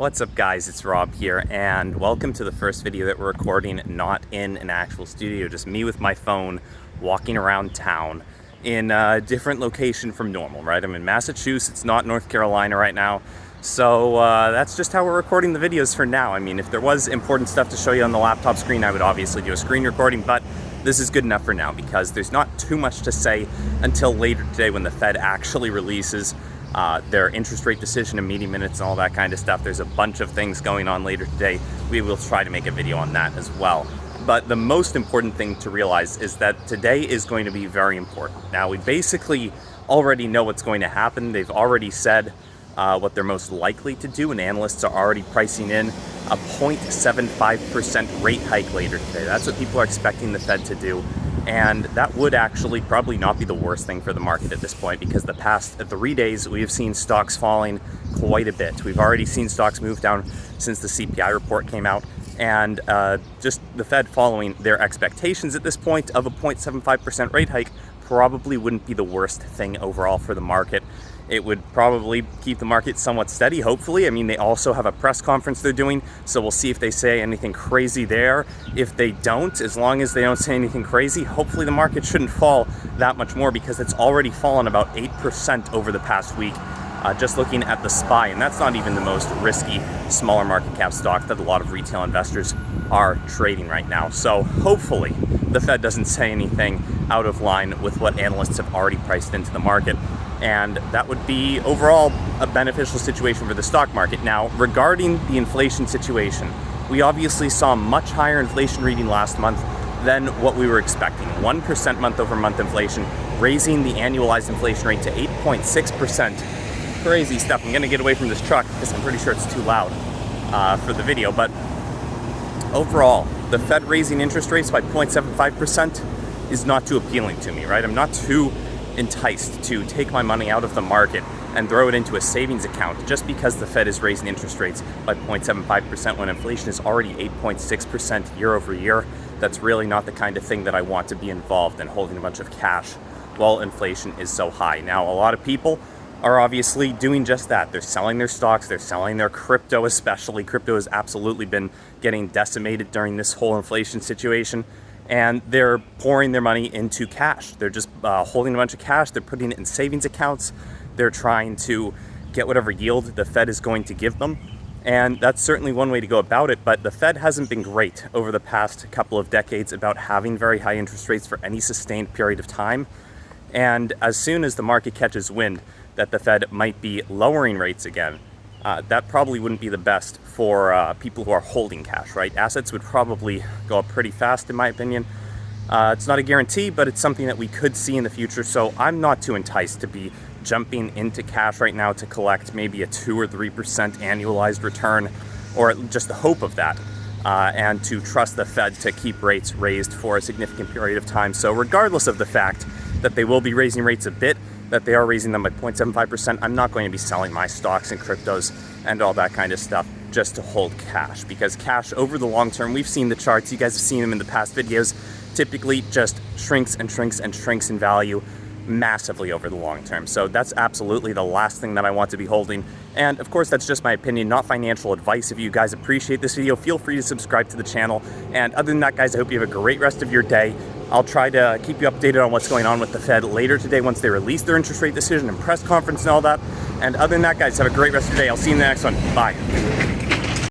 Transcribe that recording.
What's up guys, it's Rob here and welcome to the first video that we're recording not in an actual studio, just me with my phone walking around town in a different location from normal, right? I'm in Massachusetts, not North Carolina right now. So that's just how we're recording the videos for now. I mean, if there was important stuff to show you on the laptop screen, I would obviously do a screen recording, but this is good enough for now because there's not too much to say until later today when the Fed actually releases their interest rate decision and meeting minutes and all that kind of stuff. There's a bunch of things going on later today. We will try to make a video on that as well. But the most important thing to realize is that today is going to be very important. Now, we basically already know what's going to happen. They've already said what they're most likely to do, and analysts are already pricing in a 0.75% rate hike later today. That's what people are expecting the Fed to do. And that would actually probably not be the worst thing for the market at this point, because the past 3 days we have seen stocks falling quite a bit. We've already seen stocks move down since the CPI report came out, and just the Fed following their expectations at this point of a 0.75% rate hike probably wouldn't be the worst thing overall for the market. It would probably keep the market somewhat steady, hopefully. I mean, they also have a press conference they're doing, so we'll see if they say anything crazy there. If they don't, as long as they don't say anything crazy, hopefully the market shouldn't fall that much more, because it's already fallen about 8% over the past week, just looking at the SPY, and that's not even the most risky smaller market cap stock that a lot of retail investors are trading right now. So hopefully the Fed doesn't say anything out of line with what analysts have already priced into the market, and that would be overall a beneficial situation for the stock market. Now, regarding the inflation situation, we obviously saw a much higher inflation reading last month than what we were expecting. 1% month-over-month inflation, raising the annualized inflation rate to 8.6%. Crazy stuff. I'm gonna get away from this truck because I'm pretty sure it's too loud for the video, but overall, the Fed raising interest rates by 0.75% is not too appealing to me, right? I'm not too enticed to take my money out of the market and throw it into a savings account just because the Fed is raising interest rates by 0.75% when inflation is already 8.6% year over year. That's really not the kind of thing that I want to be involved in, holding a bunch of cash while inflation is so high. Now, a lot of people are obviously doing just that. They're selling their stocks, they're selling their crypto especially. Crypto has absolutely been getting decimated during this whole inflation situation, and they're pouring their money into cash. They're just holding a bunch of cash, they're putting it in savings accounts, they're trying to get whatever yield the Fed is going to give them, and that's certainly one way to go about it. But the Fed hasn't been great over the past couple of decades about having very high interest rates for any sustained period of time, and as soon as the market catches wind that the Fed might be lowering rates again, that probably wouldn't be the best for people who are holding cash, right? Assets would probably go up pretty fast, in my opinion. It's not a guarantee, but it's something that we could see in the future, so I'm not too enticed to be jumping into cash right now to collect maybe a 2 or 3% annualized return, or just the hope of that, and to trust the Fed to keep rates raised for a significant period of time. So regardless of the fact that they will be raising rates a bit, that they are raising them by 0.75%, I'm not going to be selling my stocks and cryptos and all that kind of stuff just to hold cash, because cash over the long term, we've seen the charts, you guys have seen them in the past videos, typically just shrinks and shrinks and shrinks in value massively over the long term. So that's absolutely the last thing that I want to be holding. And of course, that's just my opinion, not financial advice. If you guys appreciate this video, feel free to subscribe to the channel. And other than that, guys, I hope you have a great rest of your day. I'll try to keep you updated on what's going on with the Fed later today once they release their interest rate decision and press conference and all that. And other than that, guys, have a great rest of your day. I'll see you in the next one. Bye.